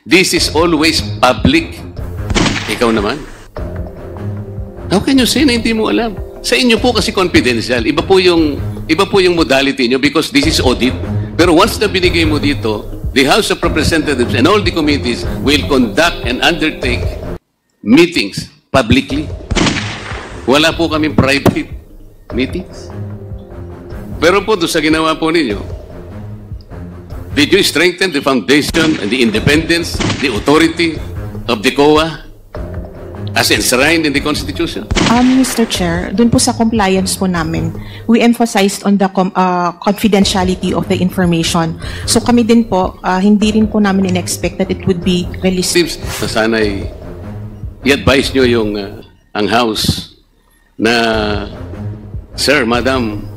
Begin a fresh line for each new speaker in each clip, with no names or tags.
This is always public. Ikaw naman. How can you say na hindi mo alam? Sa inyo po kasi confidential. Iba po yung modality nyo because this is audit. Pero once na binigay mo dito, the House of Representatives and all the committees will conduct and undertake meetings publicly. Wala po kaming private meetings. Pero po doon sa ginawa po ninyo, did you strengthen the foundation and the independence, the authority of the COA as enshrined in the Constitution?
Mr. Chair, dun po sa compliance po namin, we emphasized on the confidentiality of the information. So kami din po, hindi rin po namin in-expect that it would be released.
Seems na sana'y i-advise nyo yung ang House na, Sir, Madam,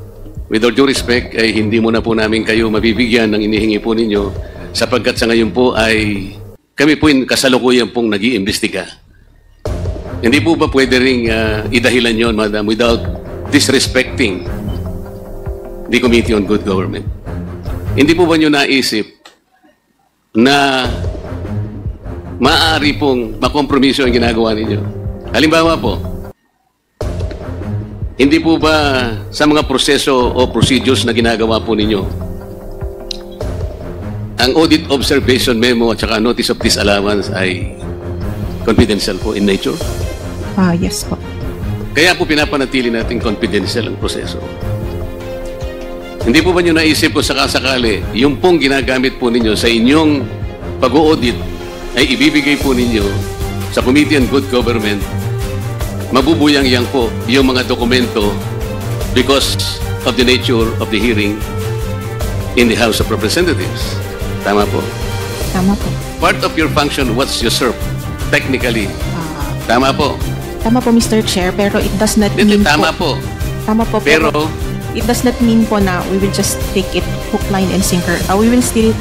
with all due respect, ay hindi mo na po namin kayo mabibigyan ng inihingi po ninyo sapagkat sa ngayon po ay kami po yung kasalukuyan pong nag-iimbestiga. Hindi po ba pwede ring idahilan yon, Madam, without disrespecting the Committee on Good Government? Hindi po ba nyo naisip na maaari pong makompromiso ang ginagawa ninyo? Halimbawa po, hindi po ba sa mga proseso o procedures na ginagawa po ninyo, ang audit observation memo at saka notice of disallowance ay confidential po in nature?
Yes po.
Kaya po pinapanatili natin confidential ang proseso. Hindi po ba nyo naisip po sakasakali, yung pong ginagamit po ninyo sa inyong pag-audit ay ibibigay po ninyo sa Committee on Good Government, mabubuyang-yang po yung mga dokumento because of the nature of the hearing in the House of Representatives. Tama po?
Tama po.
Part of your function was usurped, technically. Tama po.
Tama po, Mr. Chair, pero it does not mean
tama po.
Tama po, pero it does not mean po na we will just take it hook, line, and sinker. We will still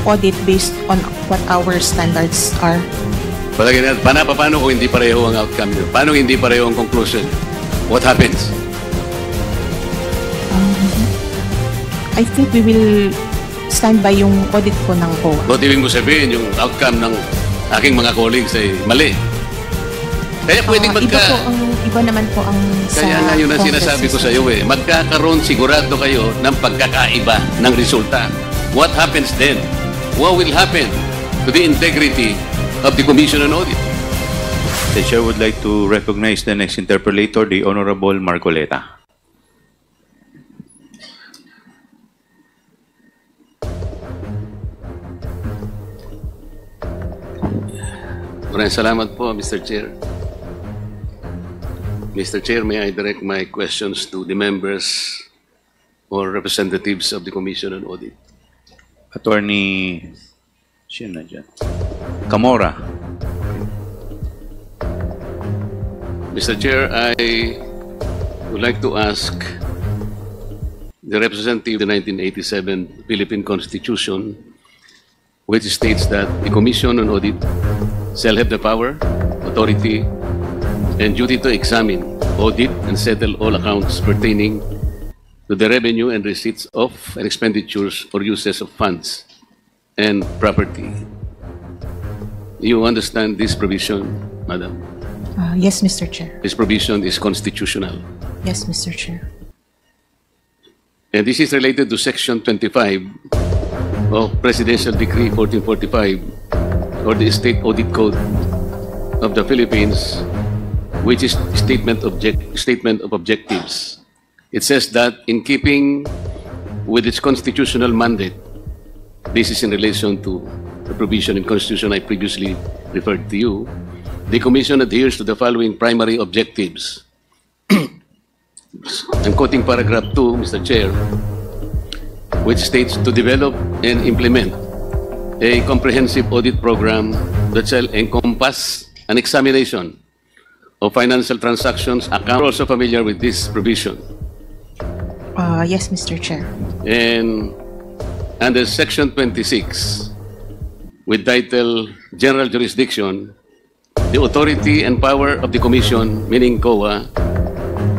audit based on what our standards are.
Paano kung hindi pareho ang outcome nyo? Paano hindi pareho ang conclusion? What happens?
I think we will stand by yung audit po ng COA.
Ba't ibig mo sabihin yung outcome ng aking mga colleagues ay mali? Kaya pwedeng
iba naman po ang
Kaya nga yun ang sinasabi ko sa iyo magkakaroon sigurado kayo ng pagkakaiba ng resulta. What happens then? What will happen to the integrity of the Commission on Audit?
The Chair would like to recognize the next interpolator, the Honorable Marcoleta.
Maraming salamat po, Mr. Chair. Mr. Chair, may I direct my questions to the members or representatives of the Commission on Audit?
Attorney Camora.
Mr. Chair, I would like to ask the representative of the 1987 Philippine Constitution, which states that the Commission on Audit shall have the power, authority, and duty to examine, audit, and settle all accounts pertaining to the revenue and receipts of and expenditures or uses of funds and property. You understand this provision, Madam?
Yes, Mr. Chair.
This provision is constitutional.
Yes, Mr. Chair.
And this is related to Section 25 of Presidential Decree 1445 or the State Audit Code of the Philippines, which is statement of objectives. It says that in keeping with its constitutional mandate, this is in relation to the provision in Constitution I previously referred to you, the Commission adheres to the following primary objectives. I'm quoting paragraph 2, Mr. Chair, which states to develop and implement a comprehensive audit program that shall encompass an examination of financial transactions. We're also familiar with this provision.
Yes, Mr. Chair.
And under Section 26, with title General Jurisdiction, the authority and power of the Commission, meaning COA,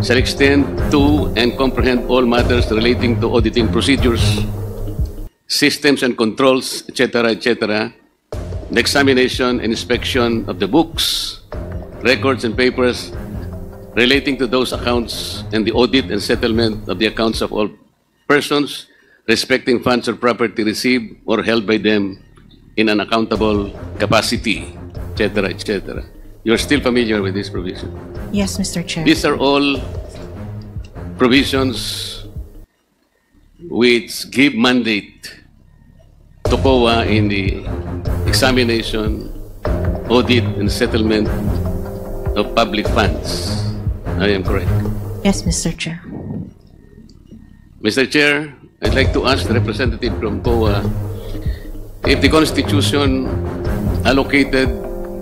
shall extend to and comprehend all matters relating to auditing procedures, systems and controls, etc., etc., the examination and inspection of the books, records, and papers relating to those accounts and the audit and settlement of the accounts of all persons respecting funds or property received or held by them in an accountable capacity, etc., etc. You're still familiar with this provision?
Yes, Mr. Chair.
These are all provisions which give mandate to COA in the examination, audit, and settlement of public funds. I am correct.
Yes, Mr. Chair.
Mr. Chair, I'd like to ask the representative from COA if the Constitution allocated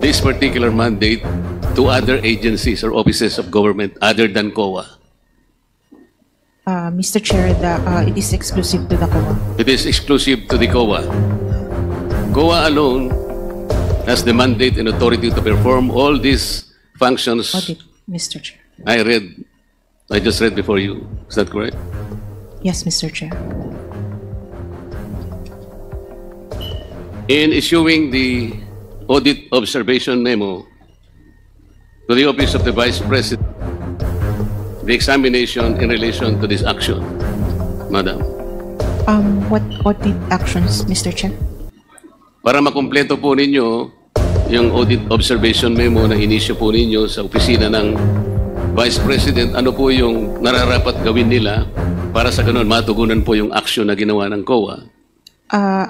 this particular mandate to other agencies or offices of government other than COA.
Mr. Chair, it is exclusive to the COA.
It is exclusive to the COA. COA alone has the mandate and authority to perform all these functions.
Audit, Mr. Chair.
I just read before you. Is that correct?
Yes, Mr. Chair.
In issuing the audit observation memo to the Office of the Vice President, the examination in relation to this action, Madam.
What audit actions, Mr. Chair?
Para makumpleto po ninyo yung audit observation memo na inisyo po ninyo sa opisina ng Vice President, ano po yung nararapat gawin nila para sa ganun matugunan po yung action na ginawa ng COA?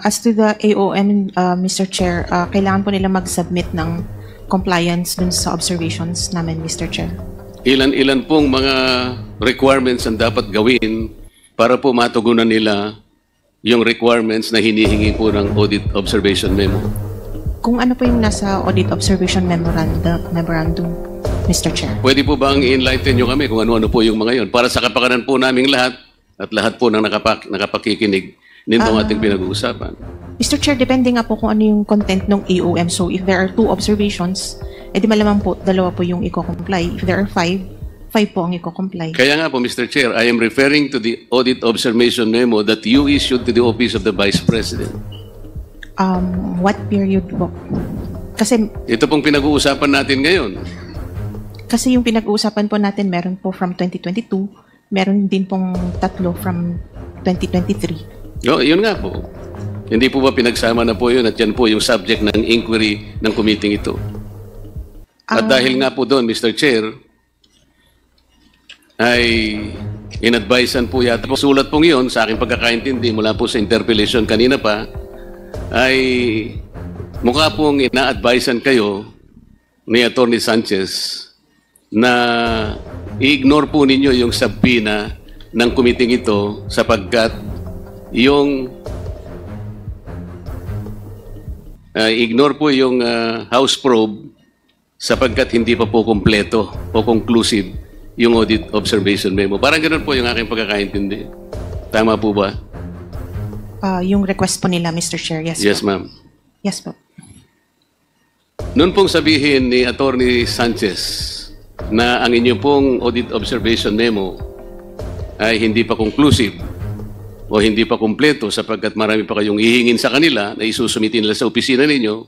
As to the AOM, Mr. Chair, kailangan po nila mag-submit ng compliance dun sa observations namin, Mr. Chair.
Ilan-ilan pong mga requirements ang dapat gawin para po matugunan nila yung requirements na hinihingi po ng audit observation memo?
Kung ano po yung nasa audit observation memorandum, Mr. Chair.
Pwede po bang i-enlighten nyo kami kung ano-ano po yung mga yon para sa kapakanan po naming lahat at lahat po ng nakapakikinig nitong ating pinag-uusapan?
Mr. Chair, depende nga po kung ano yung content ng AOM. So if there are 2 observations, edi malamang po, 2 po yung i-comply. If there are 5 po ang i-comply.
Kaya nga po, Mr. Chair, I am referring to the audit observation memo that you issued to the Office of the Vice President.
What period po? Kasi
ito pong pinag-uusapan natin ngayon.
Kasi yung pinag-uusapan po natin, meron po from 2022, meron din pong 3 from 2023.
Yun nga po. Hindi po ba pinagsama na po yun at yan po yung subject ng inquiry ng committee ito? At dahil nga po doon, Mr. Chair, ay in-advisean po yata po. Sulat pong yun, sa aking pagkakaintindi, mula po sa interpellation kanina pa, ay mukha pong ina-advisean kayo ni Atty. Sanchez na i-ignore po ninyo yung subpoena ng committee ito sapagkat yung ignore po yung House probe sapagkat hindi pa po kompleto o conclusive yung audit observation memo. Parang ganun po yung aking pagkakaintindi. Tama po ba?
Yung request po nila, Mr. Chair, yes,
Yes,
po.
ma'am.
Yes po.
Noon pong sabihin ni Atty. Sanchez na ang inyo pong audit observation memo ay hindi pa conclusive o hindi pa kumpleto sapagkat marami pa kayong ihingin sa kanila na isusumitin nila sa opisina ninyo,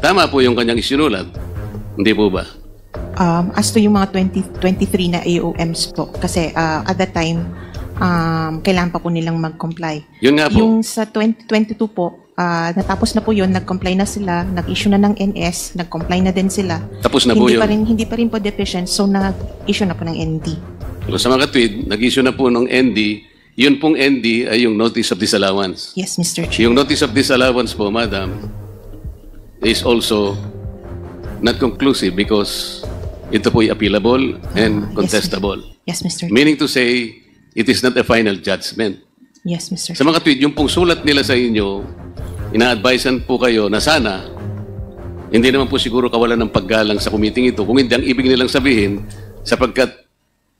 tama po yung kanyang isinulat. Hindi po ba?
As to yung mga 2023 na AOMs po, kasi at that time, kailangan pa po nilang mag-comply.
Yun nga po.
Yung sa 2022 po, natapos na po yun, nag-comply na sila, nag-issue na ng NS, nag-comply na din sila.
Tapos na po yun.
Hindi pa rin po deficient, so nag-issue na po ng ND.
So, sa mga tweet, nag-issue na po ng ND. Yun pong ND ay yung Notice of Disallowance.
Yes, Mr. Chair.
Yung Notice of Disallowance po, Madam, is also not conclusive because ito po ay appealable and contestable.
Yes, Mr. Chair.
Meaning to say, it is not a final judgment.
Yes, Mr.
Sa mga tweet, yung pong sulat nila sa inyo, ina-advisean po kayo na sana, hindi naman po siguro kawalan ng paggalang sa committee ito, kung hindi ang ibig nilang sabihin, sapagkat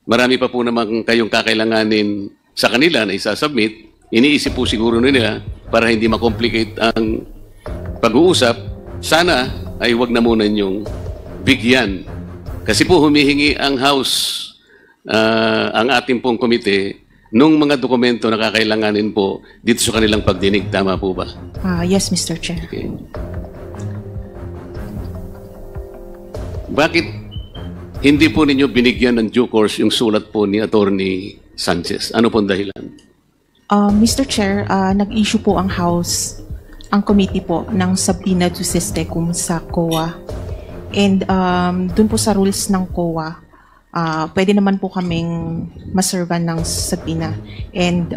marami pa po naman kayong kakailanganin sa kanila na isasubmit, iniisip po siguro nila para hindi makomplicate ang pag-uusap, sana ay wag na muna yung bigyan. Kasi po humihingi ang House, ang ating pong komite, nung mga dokumento na kakailanganin po dito sa kanilang pagdinig. Tama po ba?
Yes, Mr. Chair.
Okay. Bakit hindi po ninyo binigyan ng due course yung sulat po ni Attorney Sanchez? Ano pong dahilan?
Mr. Chair, nag-issue po ang House, ang committee po ng subpoena to Sistecum sa COA. And dun po sa rules ng COA, pwede naman po kaming maservan ng subpoena. And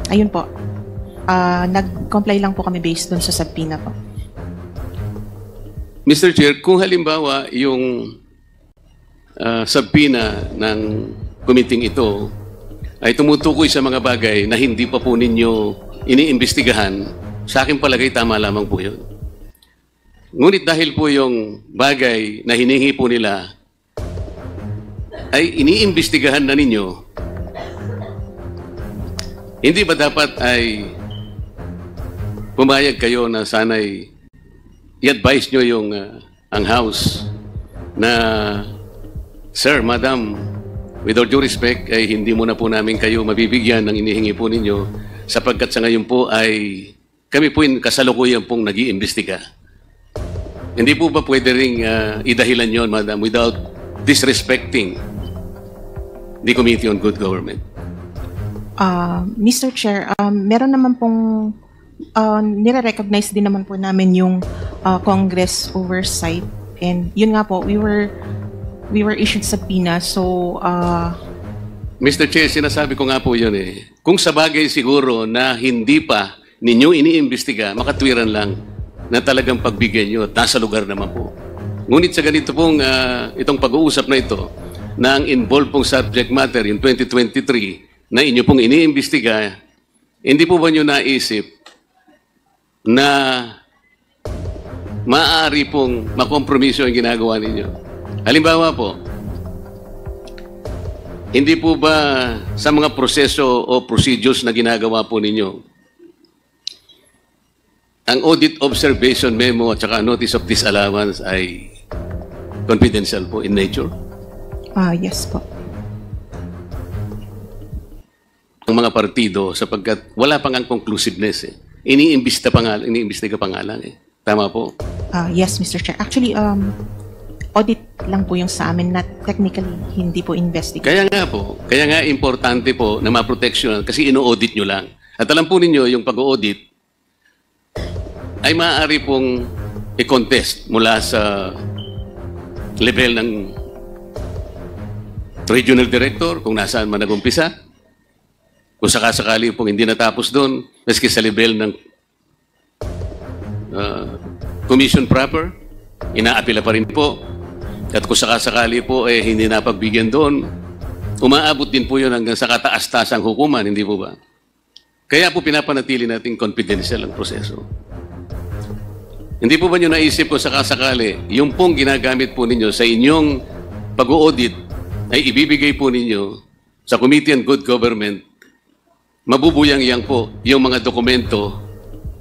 ayun po, nag-comply lang po kami based dun sa subpoena po.
Mr. Chair, kung halimbawa yung subpoena ng committee ito ay tumutukoy sa mga bagay na hindi pa po ninyo iniimbestigahan, sa akin palagay tama lamang po yun. Ngunit dahil po yung bagay na hiningi po nila ay iniimbestigahan na ninyo, hindi ba dapat ay pumayag kayo na sana'y i-advise nyo yung ang House na, Sir, Madam, with all due respect, ay hindi muna po namin kayo mabibigyan ng inihingi po ninyo sapagkat sa ngayon po ay kami po yung kasalukuyan pong nag-iimbestiga. Hindi po ba pwede ring idahilan yon, Madam, without disrespecting the Committee on Good Government?
Mr. Chair, meron naman pong nire-recognize din naman po namin yung Congress oversight, and yun nga po, we were issued subpoena, so
Mr. Chair, sinasabi ko nga po yun eh. Kung sa bagay siguro na hindi pa ninyo iniimbestiga, makatwiran lang na talagang pagbigyan nyo at nasa lugar naman po. Ngunit sa ganito pong itong pag-uusap na ito, na ang involved pong subject matter yung 2023 na inyo pong iniimbestiga, hindi po ba nyo naisip na maaari pong makompromiso ang ginagawa ninyo? Halimbawa po, hindi po ba sa mga proseso o procedures na ginagawa po ninyo, ang audit observation memo at saka notice of disallowance ay confidential po in nature?
Yes po.
Ang mga partido sapagkat wala pang ang conclusiveness eh. Iniimbestiga pa nga lang eh. Tama po?
Yes, Mr. Chair. Actually, audit lang po yung sa amin, not technically, hindi po investigate.
Kaya nga importante po na ma-protection kasi ino-audit nyo lang. At alam po ninyo, yung pag-audit ay maaari pong i-contest mula sa level ng regional director, kung nasaan man nag-umpisa. Kung sakasakali pong hindi natapos doon, maski sa level ng commission proper, inaapila pa rin po. At kung sakasakali po hindi napagbigyan doon, umaabot din po yun hanggang sa kataas-tasang hukuman, hindi po ba? Kaya po pinapanatili natin confidential ang proseso. Hindi po ba nyo naisip kung sakasakali, yung pong ginagamit po ninyo sa inyong pag-audit ay ibibigay po ninyo sa Committee on Good Government, mabubuyang-yang po yung mga dokumento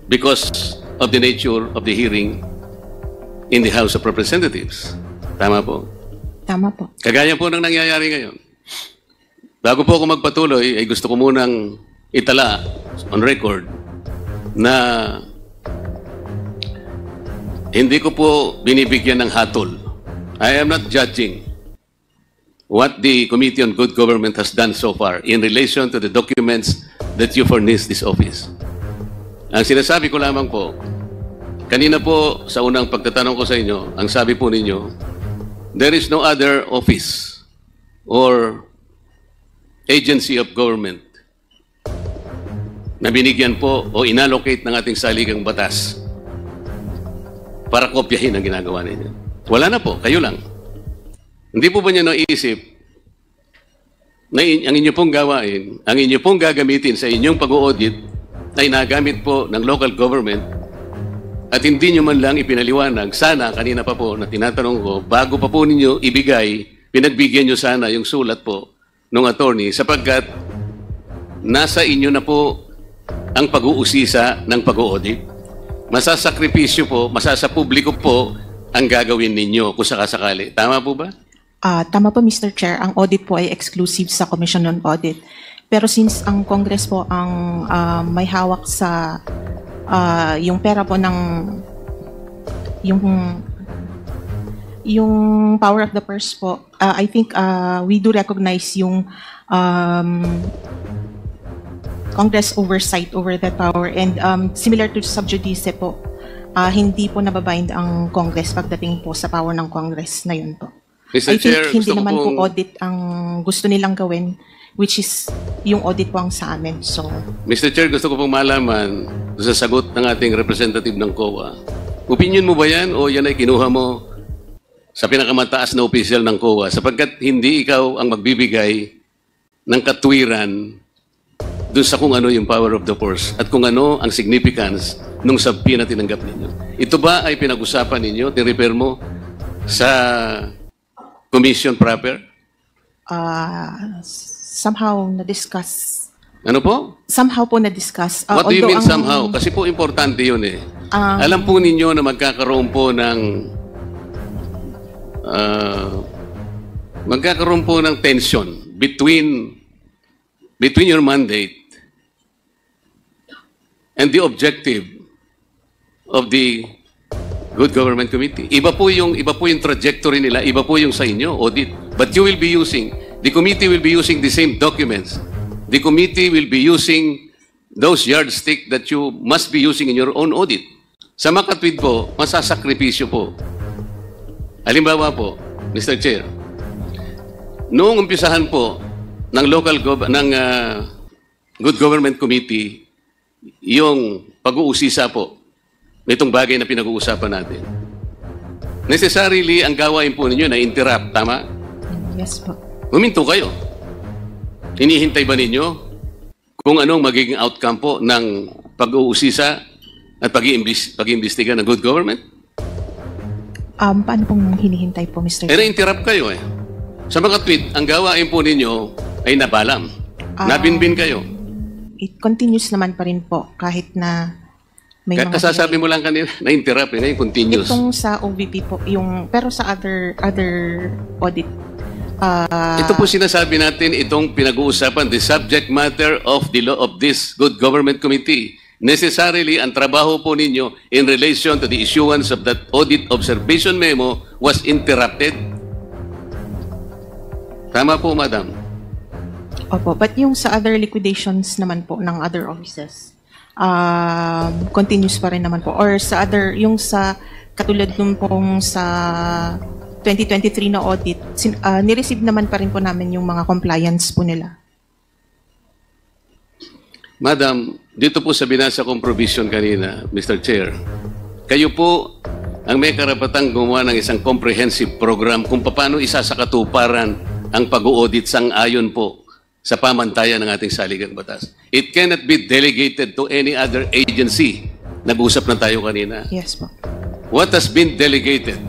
because of the nature of the hearing in the House of Representatives. Tama po?
Tama po.
Kagaya po ng nangyayari ngayon. Bago po ako magpatuloy, ay gusto ko munang itala on record na hindi ko po binibigyan ng hatol. I am not judging what the Committee on Good Government has done so far in relation to the documents that you furnished this office. Ang sinasabi ko lamang po, kanina po sa unang pagtatanong ko sa inyo, ang sabi po ninyo, there is no other office or agency of government na binigyan po o inallocate ng ating saligang batas para kopyahin ang ginagawa ninyo. Wala na po, kayo lang. Hindi po ba niyo naisip na ang inyo pong gawain, ang inyo pong gagamitin sa inyong pag-audit ay nagamit po ng local government at hindi nyo man lang ipinaliwanag? Sana, kanina pa po na tinatanong ko, bago pa po ninyo ibigay, pinagbigyan nyo sana yung sulat po ng attorney sapagkat nasa inyo na po ang pag-uusisa ng pag-audit. Masasakripisyo po, masasapubliko po ang gagawin ninyo kung sakasakali. Tama po ba?
Tama po, Mr. Chair, ang audit po ay exclusive sa Commission on Audit. Pero since ang Congress po ang may hawak sa yung pera po ng yung power of the purse po, I think we do recognize yung Congress oversight over that power, and similar to sub judice po, hindi po nababind ang Congress pagdating po sa power ng Congress na yun po.
Mr.
I think
Chair,
hindi
gusto ko
naman po
pong-
audit ang gusto nilang gawin, which is yung audit po ang sa amin. So,
Mr. Chair, gusto ko pong malaman sa sagot ng ating representative ng COA. Opinion mo ba yan o yan ay kinuha mo sa pinakamataas na opisyal ng COA sapagkat hindi ikaw ang magbibigay ng katwiran dun sa kung ano yung power of the purse at kung ano ang significance nung subpoena na tinanggap ninyo. Ito ba ay pinag-usapan ninyo, nirefer mo sa commission proper?
somehow na-discuss.
Ano po?
Somehow po na-discuss.
What do you
Although
mean somehow? Kasi po importante yun eh. Alam po ninyo na magkakaroon po ng tension between your mandate and the objective of the Good Government Committee. Iba po yung trajectory nila, iba po yung sa inyo, audit. But the committee will be using the same documents. The committee will be using those yardstick that you must be using in your own audit. Sa makatwid po, masasakripisyo po. Halimbawa po, Mr. Chair, noong umpisahan po ng Good Government Committee, yung pag-uusisa po nitong bagay na pinag-uusapan natin. Necessarily, ang gawain po ninyo na interrupt, tama?
Yes po.
Huminto kayo. Hinihintay ba ninyo kung anong magiging outcome po ng pag-uusisa at pag-iimbestiga ng good government?
Paano pong hinihintay po, Mr. Chair?
Na-interrupt kayo eh. Sa mga tweet, ang gawain po ninyo ay nabalam. Nabinbin kayo.
It continues naman pa rin po kahit na may mga
Kasasabi mo lang kanina, na-interrupt eh, ngayon continuous.
itong sa OVP po, pero sa other audit.
Ito po sinasabi natin, itong pinag-uusapan, the subject matter of the law of this Good Government Committee. Necessarily, ang trabaho po ninyo in relation to the issuance of that audit observation memo was interrupted. Tama po, Madam.
Opo, but yung sa other liquidations naman po ng other offices, continues pa rin naman po. Or sa other, yung sa katulad nung pong sa 2023 na audit, nireceive naman pa rin po namin yung mga compliance po nila.
Madam, dito po sa binasa kong provision kanina, Mr. Chair, kayo po ang may karapatang gumawa ng isang comprehensive program kung paano isasakatuparan ang pag-audit sang-ayon po sa pamantayan ng ating saligang batas. It cannot be delegated to any other agency. Nag-usap na tayo kanina.
Yes po.
What has been delegated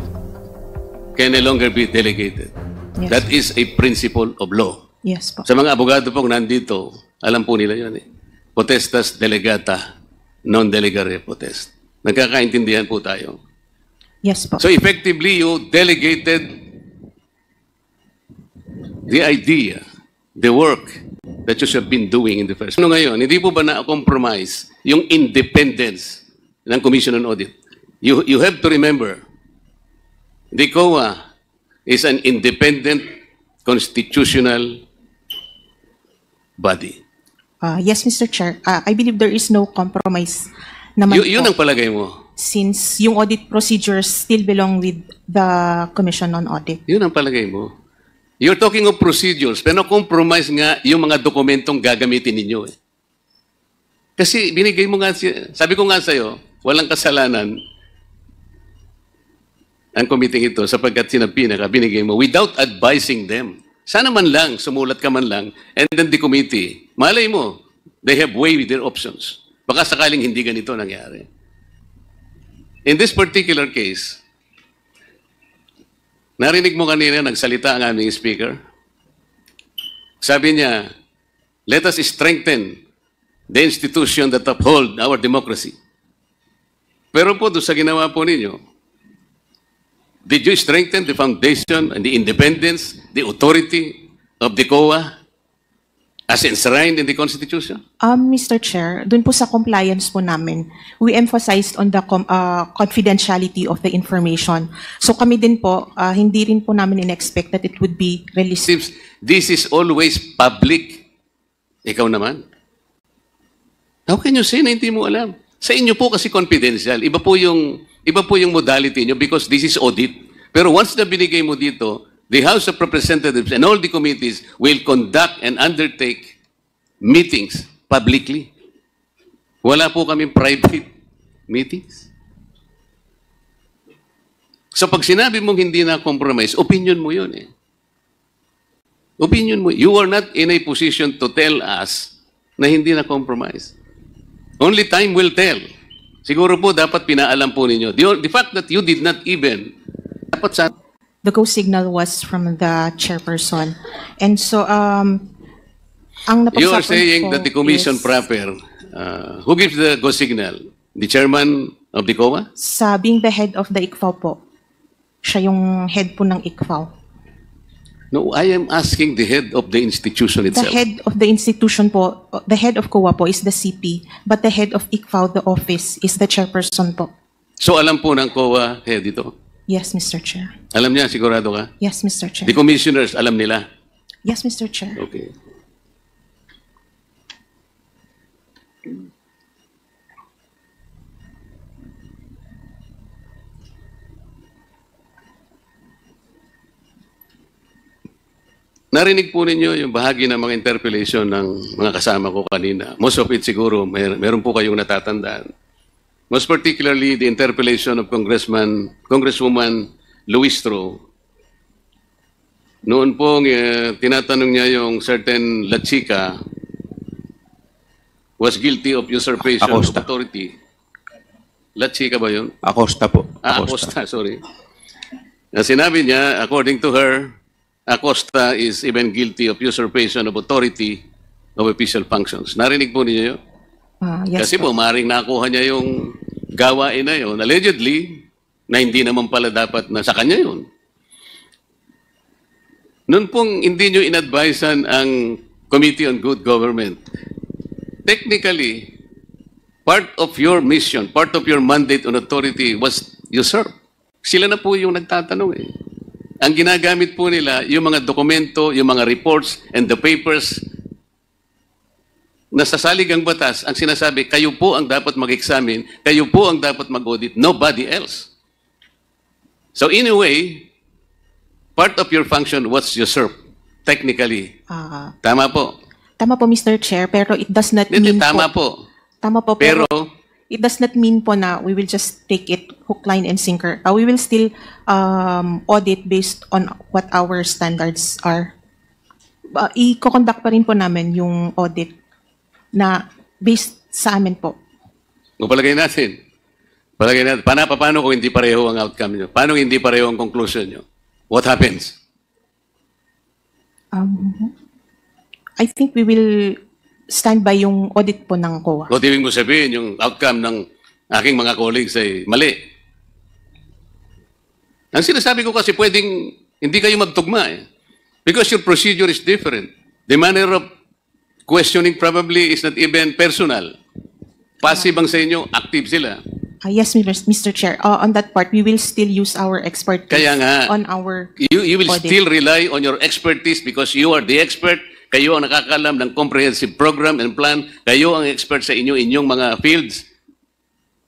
can no longer be delegated.
Yes.
That is a principle of law.
Yes po.
Sa mga abogado pong nandito, alam po nila yun eh. Potestas delegata, non delegare potest. Nagkakaintindihan po tayo.
Yes po.
So effectively, you delegated the idea, the work that you have been doing in the first. Ano ngayon, hindi po ba na-compromise yung independence ng Commission on Audit? You have to remember, the COA is an independent constitutional body.
Yes, Mr. Chair. I believe there is no compromise naman
Yun
po,
ang palagay mo.
since yung audit procedures still belong with the Commission on Audit.
Yun ang palagay mo. You're talking of procedures, pero compromise nga yung mga dokumentong gagamitin ninyo. Eh. Kasi binigay mo nga, sabi ko nga sa'yo, walang kasalanan ang committee ito sapagkat sinabi na binigay mo without advising them. Sana man lang, sumulat ka man lang, and then the committee, malay mo, they have weighed their options. Baka sakaling hindi ganito nangyari. In this particular case, narinig mo kanina, nagsalita ang aming speaker. Sabi niya, let us strengthen the institution that uphold our democracy. Pero po, doon sa ginawa po ninyo, Did you strengthen the foundation and the independence, the authority of the COA as enshrined in the Constitution?
Mr. Chair, dun po sa compliance po namin, we emphasized on the confidentiality of the information. So kami din po, hindi rin po namin in-expect that it would be released.
Seems this is always public. Ikaw naman. How can you say na hindi mo alam? Sa inyo po kasi confidential. Iba po yung modality nyo because this is audit. Pero once na binigay mo dito, the House of Representatives and all the committees will conduct and undertake meetings publicly. Wala po kaming private meetings. So pag sinabi mong hindi na compromise, opinion mo yun eh. Opinion mo. You are not in a position to tell us na hindi na compromise. Only time will tell. Siguro po dapat pinaalam po ninyo. The fact that you did not even, dapat sa...
The go signal was from the chairperson. And so, ang napag-usapan
You are saying
po
that the commission
is-
proper, who gives the go signal? The chairman of the COA?
Sa being the head of the ICFAO po. Siya yung head po ng ICFAO.
No, I am asking the head of the institution
The
itself.
head of the institution po, the head of COA po is the CP, but the head of ICFAO, the office, is the chairperson po.
So alam po ng COA head ito?
Yes, Mr. Chair.
Alam niya, sigurado ka?
Yes, Mr. Chair.
The commissioners, alam nila?
Yes, Mr. Chair.
Okay. Narinig po ninyo yung bahagi ng mga interpellation ng mga kasama ko kanina. Most of it siguro, meron po kayong natatandaan. Most particularly, the interpellation of Congresswoman Luistro. Noon pong tinatanong niya yung certain La Chica was guilty of usurpation
Acosta.
of authority. La Chica ba yun?
Acosta po.
Acosta, sorry. Na sinabi niya, according to her, Acosta is even guilty of usurpation of authority of official functions. Narinig po niyo yun?
Yes
Kasi po, maaaring nakuha niya yung gawain na yun, allegedly, na hindi naman pala dapat na sa kanya yun. Noon pong hindi nyo inadvisean ang Committee on Good Government, technically, part of your mission, part of your mandate on authority was usurped. Sila na po yung nagtatanong eh. Ang ginagamit po nila, yung mga dokumento, yung mga reports, and the papers na sa saligang batas, ang sinasabi, kayo po ang dapat mag-examine, kayo po ang dapat mag-audit, nobody else. So in a way, part of your function was usurped, technically. Tama po.
Tama po, Mr. Chair, pero it does not
Hindi,
mean
tama
po.
po.
Tama po,
Pero,
it does not mean po na we will just take it hook, line, and sinker. We will still audit based on what our standards are. I-conduct pa rin po namin yung audit na based sa amin po.
palagay natin. Paano kung hindi pareho ang outcome nyo? Paano hindi pareho ang conclusion nyo? What happens?
I think we will stand by yung audit po ng COA.
What ibig mo sabihin, yung outcome ng aking mga colleagues ay mali? Ang sinasabi ko kasi pwedeng hindi kayo magtugma eh. Because your procedure is different. The manner of questioning probably is not even personal. Passive ang sa inyo, active sila.
Yes, Mr. Chair. On that part, we will still use our expertise
Kaya nga,
on our
You will
audit.
still rely on your expertise because you are the expert. Kayo ang nakakalam ng comprehensive program and plan. Kayo ang expert sa inyong mga fields.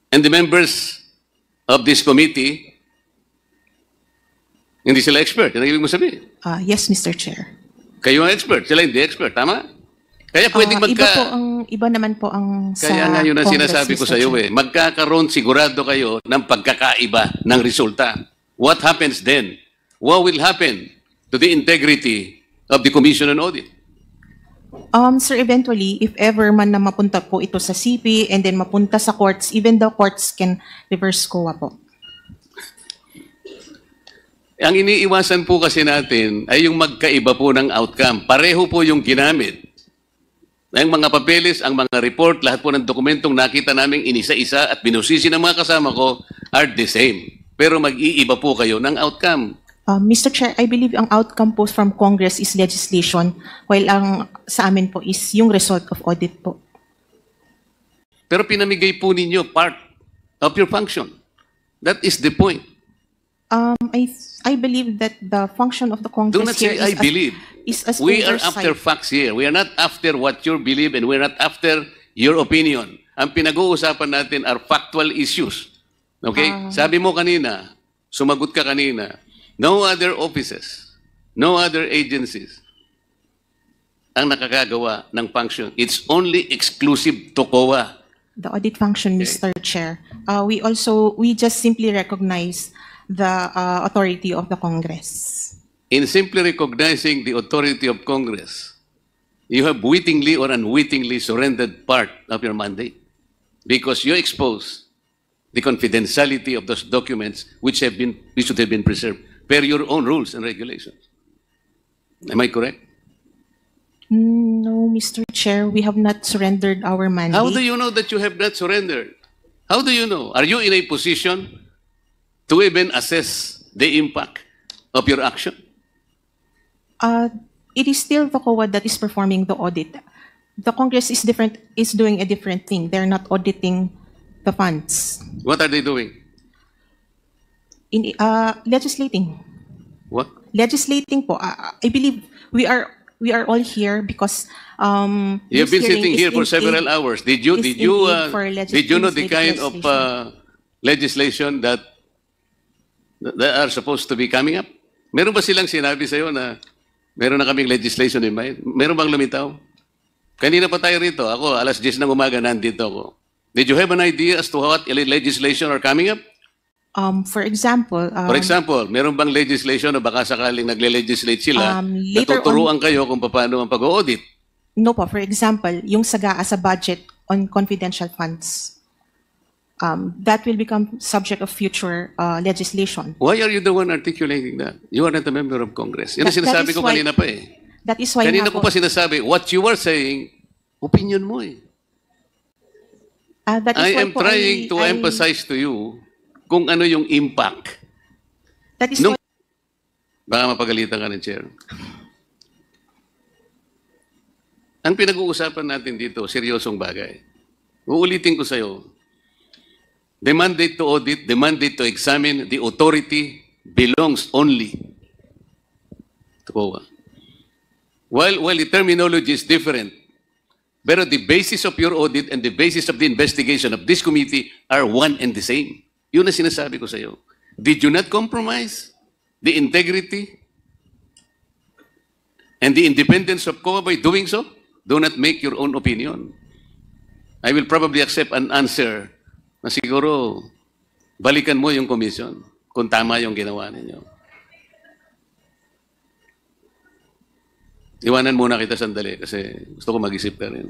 And the members of this committee, hindi sila expert. Yan ang ibig mo sabihin.
Yes, Mr. Chair.
Kayo ang expert, sila hindi expert. Tama? Kaya pwedeng
Iba naman po ang sa
Kaya nga yun ang
Congress,
sinasabi ko
Mr.
sa iyo
Chair.
eh. Magkakaroon sigurado kayo ng pagkakaiba ng resulta. What happens then? What will happen to the integrity of the Commission on Audit?
Sir, eventually, if ever man na mapunta po ito sa CP and then mapunta sa courts, even the courts can reverse COA po.
Ang iniiwasan po kasi natin ay yung magkaiba po ng outcome. Pareho po yung ginamit. Ang mga papeles, ang mga report, lahat po ng dokumentong nakita namin inisa-isa at binusisi ng mga kasama ko are the same. pero mag-iiba po kayo ng outcome.
Mr. Chair, I believe ang outcome po from Congress is legislation, while ang sa amin po is yung result of audit po.
Pero pinamigay po ninyo part of your function. That is the point.
I believe that the function of the Congress
Do not
here
say, I believe.
is as
We are
oversight.
after facts here. We are not after what you believe and we're not after your opinion. Ang pinag-uusapan natin are factual issues. Okay? Sabi mo kanina, sumagot ka kanina, no other offices, no other agencies ang nakakagawa ng function. It's only exclusive to COA.
The audit function, Mr. Chair. We just simply recognize the authority of the Congress.
In simply recognizing the authority of Congress, you have wittingly or unwittingly surrendered part of your mandate because you expose the confidentiality of those documents which should have been preserved per your own rules and regulations. Am I correct?
No, Mr. Chair, we have not surrendered our mandate.
How do you know that you have not surrendered? How do you know? Are you in a position to even assess the impact of your action?
It is still the COA that is performing the audit. The Congress is doing a different thing. They're not auditing the funds.
What are they doing?
Legislating.
What?
Legislating po. I believe we are all here because
You have
this
been
hearing
sitting
is
here for
in
several
aid-
hours. Did
is
you
in aid for
know the kind of
legislation.
legislation that are supposed to be coming up? Meron ba silang sinabi sa iyo na meron na kaming legislation in mind? Meron bang lumitaw? Kanina pa tayo rito. Ako, alas 10 ng umaga, nandito ako. Did you have an idea as to what legislation are coming up?
For example,
For example, meron bang legislation na baka sakaling nagle-legislate sila,
later
natuturuan kayo kung paano ang pag-audit?
no po, for example, yung SAGAA sa budget on confidential funds. That will become subject of future legislation.
Why are you the one articulating that? You are not a member of Congress. Yan ang
That
sinasabi
is
ko
why-
kanina pa eh.
That is why
Kanina
nga
ko
po-
pa sinasabi, what you are saying, opinion mo eh.
that is
I
why
am
po
trying to
I-
emphasize to you kung ano yung impact.
That is
Nung-
why
Baka mapagalitan ka ng chair. Ang pinag-uusapan natin dito, seryosong bagay. Uulitin ko sa'yo, the mandate to audit, the mandate to examine, the authority belongs only to COA. While the terminology is different, pero the basis of your audit and the basis of the investigation of this committee are one and the same. Yun ang sinasabi ko sa'yo. Did you not compromise the integrity and the independence of COA by doing so? Do not make your own opinion. I will probably accept an answer na siguro balikan mo yung commission kung tama yung ginawa ninyo. Iwanan muna kita sandali kasi gusto ko mag-isip ka rin.